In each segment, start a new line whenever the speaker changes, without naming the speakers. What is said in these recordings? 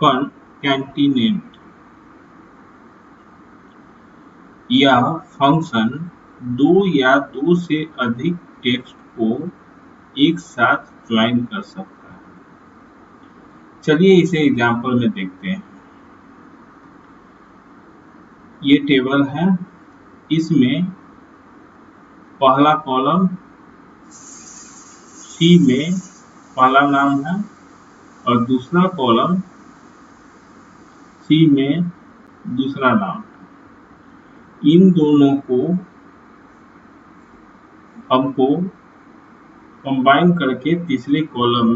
Concatenate यह function दो या दो से अधिक टेक्स्ट को एक साथ ज्वाइन कर सकता है। चलिए इसे एग्जाम्पल में देखते हैं। ये टेबल है, इसमें पहला कॉलम सी में पहला नाम है और दूसरा कॉलम सी में दूसरा नाम है। इन दोनों को हमको कंबाइन करके तीसरे कॉलम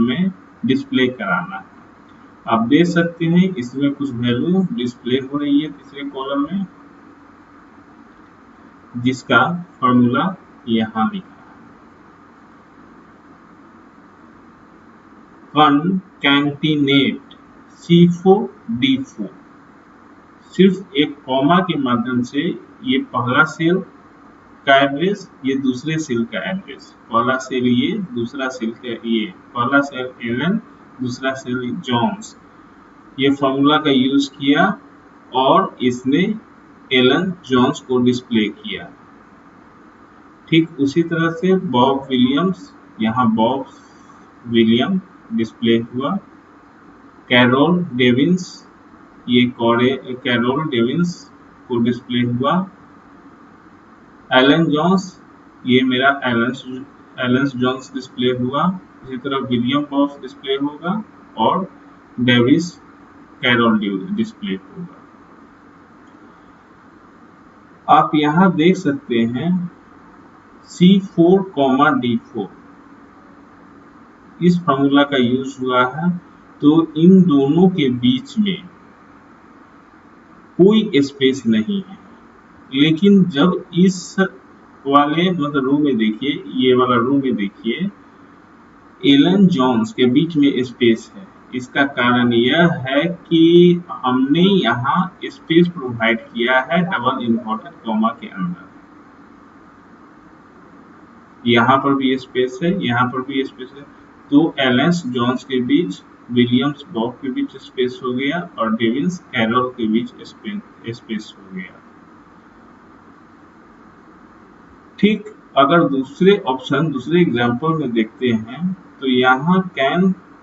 में डिस्प्ले कराना है। आप देख सकते हैं इसमें कुछ वैल्यू डिस्प्ले हो रही है तीसरे कॉलम में, जिसका फॉर्मूला यहाँ लिखा है। कॉन्कैटिनेट C4D4 सिर्फ एक कॉमा के माध्यम से ये पहला सेल का एड्रेस, ये दूसरे सेल का एड्रेस, पहला सेल ये, दूसरा सेल का ये, पहला सेल एलन, दूसरा सेल जॉन्स, ये फॉर्मूला का यूज किया और इसने एलन जॉन्स को डिस्प्ले किया। ठीक उसी तरह से बॉब विलियम्स, यहाँ बॉब विलियम डिस्प्ले हुआ। कैरोल डेविंस, ये कैरोल डेविंस को डिस्प्ले हुआ। एलन जॉन्स, ये मेरा एलन जॉन्स डिस्प्ले हुआ। इसी तरह विलियम बॉब्स डिस्प्ले होगा और डेविस कैरोल डिस्प्ले होगा। आप यहाँ देख सकते हैं C4D4 इस फॉर्मूला का यूज हुआ है, तो इन दोनों के बीच में कोई स्पेस नहीं है। लेकिन जब इस वाले रो में देखिए, ये वाला रो में देखिए, एलन जॉन्स के बीच में स्पेस है। इसका कारण यह है कि हमने यहाँ स्पेस प्रोवाइड किया है डबल इन्वर्टेड कॉमा के अंदर। यहाँ पर भी स्पेस है, यहाँ पर भी स्पेस है, तो एलन जॉन्स के बीच, विलियम्स बॉब के बीच स्पेस हो गया और डेविस कैरोल के बीच स्पेस हो गया। ठीक अगर दूसरे एग्जाम्पल में देखते हैं तो यहाँ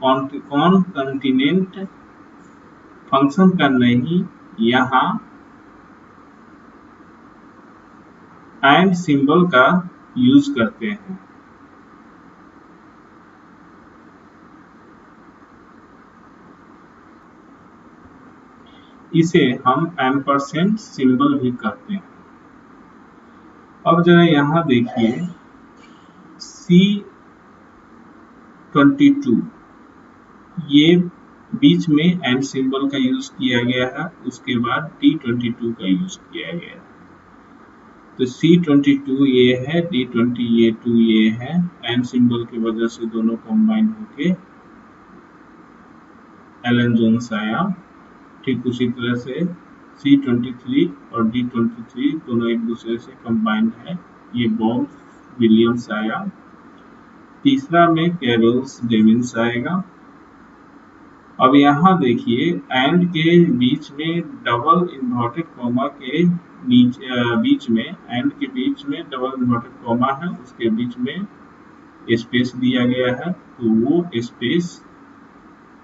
कॉन्कैटिनेट फंक्शन का नहीं, यहाँ एंड सिंबल का यूज करते हैं। इसे हम एम्परसेंड सिंबल भी कहते हैं। अब जरा यहाँ देखिए C22, ये बीच में एंड सिंबल का यूज किया गया है, उसके बाद D22 का यूज किया गया है। तो C22 ये है, D22 ये है, एंड सिंबल की वजह से दोनों कंबाइन होके एलन जोन्स आया। ठीक उसी तरह से C23 और D23 दोनों एक दूसरे से कंबाइंड है, ये बॉब विलियम्स आया। तीसरा में कैरोल्स डेविंस आएगा। अब यहाँ देखिए एंड के बीच में डबल इन्वर्टेड कॉमा के बीच में, एंड के बीच में डबल इन्वर्टेड कॉमा है, उसके बीच में स्पेस दिया गया है, तो वो स्पेस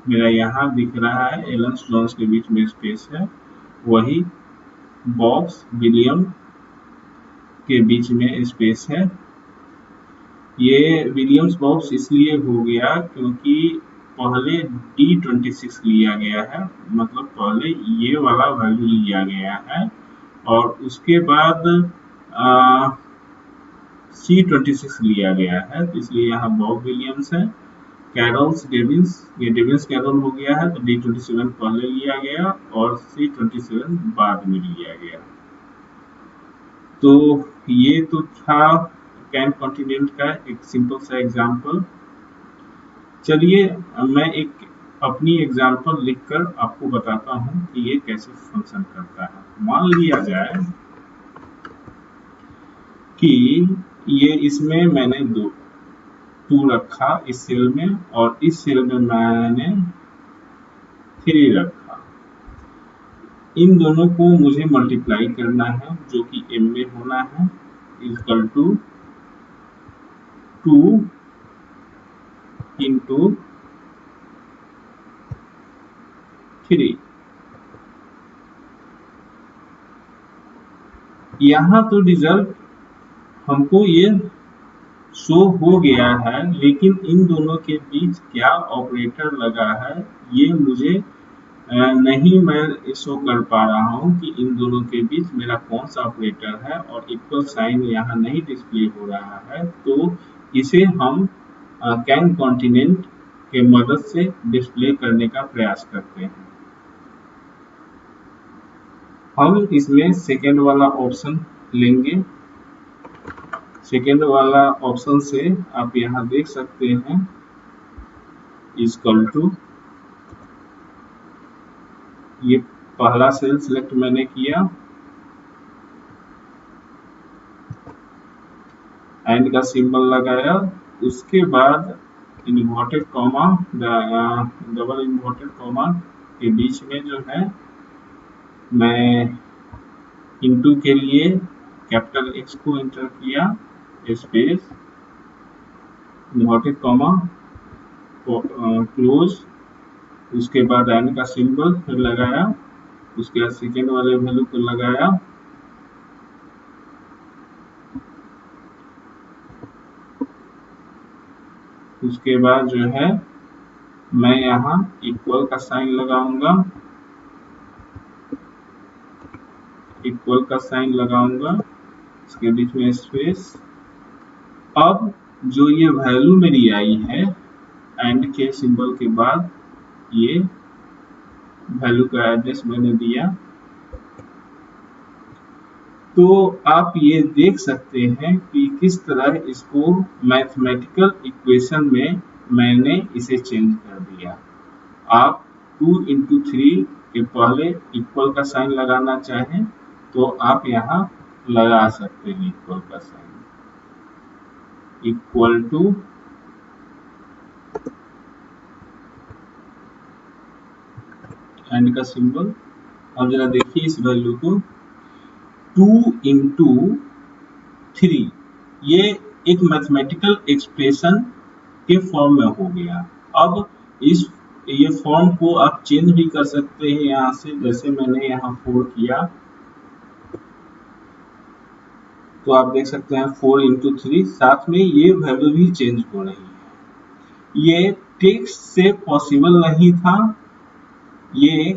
मेरा यहाँ दिख रहा है, एलन जॉन्स के बीच में स्पेस है, वही बॉब्स विलियम के बीच में स्पेस है। ये विलियम्स बॉब्स इसलिए हो गया क्योंकि पहले D26 लिया गया है, मतलब पहले ये वाला वैल्यू लिया गया है और उसके बाद C26 लिया गया है, तो इसलिए यहाँ बॉब विलियम्स है। कैरोल्स डेविंस, ये डेविंस कैरोल हो गया है, तो D27 पहले लिया गया और C27 बाद में लिया गया। तो ये तो था कॉन्कैटिनेट का एक सिंपल सा एग्जांपल। चलिए मैं एक अपनी एग्जांपल लिखकर आपको बताता हूँ कि ये कैसे फंक्शन करता है। मान लिया जाए कि ये इसमें मैंने 2 रखा इस सेल में और इस सेल में मैंने 3 रखा। इन दोनों को मुझे मल्टीप्लाई करना है जो कि m में होना है, इक्वल टू 2 इंटू 3। यहाँ तो रिजल्ट हमको ये शो हो गया है, लेकिन इन दोनों के बीच क्या ऑपरेटर लगा है ये मुझे नहीं मैं शो कर पा रहा हूँ कि इन दोनों के बीच मेरा कौन सा ऑपरेटर है, और इक्वल साइन यहाँ नहीं डिस्प्ले हो रहा है। तो इसे हम कैन कॉन्टिनेंट के मदद से डिस्प्ले करने का प्रयास करते हैं। हम इसमें सेकेंड वाला ऑप्शन लेंगे। सेकेंड वाला ऑप्शन से आप यहाँ देख सकते हैं इक्वल टू, ये पहला सेल सिलेक्ट मैंने किया, एंड का सिंबल लगाया, उसके बाद inverted comma, double inverted comma के बीच में जो है मैं इनटू के लिए कैपिटल X को एंटर किया, स्पेस इन्वर्टेड कॉमा क्लोज, उसके बाद एंड का सिंबल फिर लगाया, उसके बाद सेकेंड वाले वैल्यू को लगाया, उसके बाद जो है मैं यहाँ इक्वल का साइन लगाऊंगा, इक्वल का साइन लगाऊंगा, इसके बीच में स्पेस। अब जो ये वैल्यू मेरी आई है एंड के सिंबल के बाद, ये वैल्यू का एड्रेस मैंने दिया, तो आप ये देख सकते हैं कि किस तरह इसको मैथमेटिकल इक्वेशन में मैंने इसे चेंज कर दिया। आप 2 इंटू 3 के पहले इक्वल का साइन लगाना चाहें तो आप यहाँ लगा सकते हैं इक्वल का साइन, इक्वल टू एंड का सिंबल। अब जरा देखिए इस वैल्यू को, 2 इंटू 3, ये एक मैथमेटिकल एक्सप्रेशन के फॉर्म में हो गया। अब ये फॉर्म को आप चेंज भी कर सकते हैं यहाँ से, जैसे मैंने यहाँ 4 किया तो आप देख सकते हैं 4 इंटू 3, साथ में ये वैल्यू भी चेंज हो रही है। ये टेक्स्ट से पॉसिबल नहीं था, ये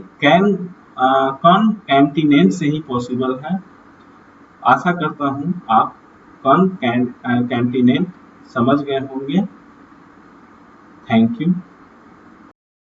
कॉनकैटिनेंट से ही पॉसिबल है। आशा करता हूँ आप कॉनकैटिनेंट समझ गए होंगे। Thank you.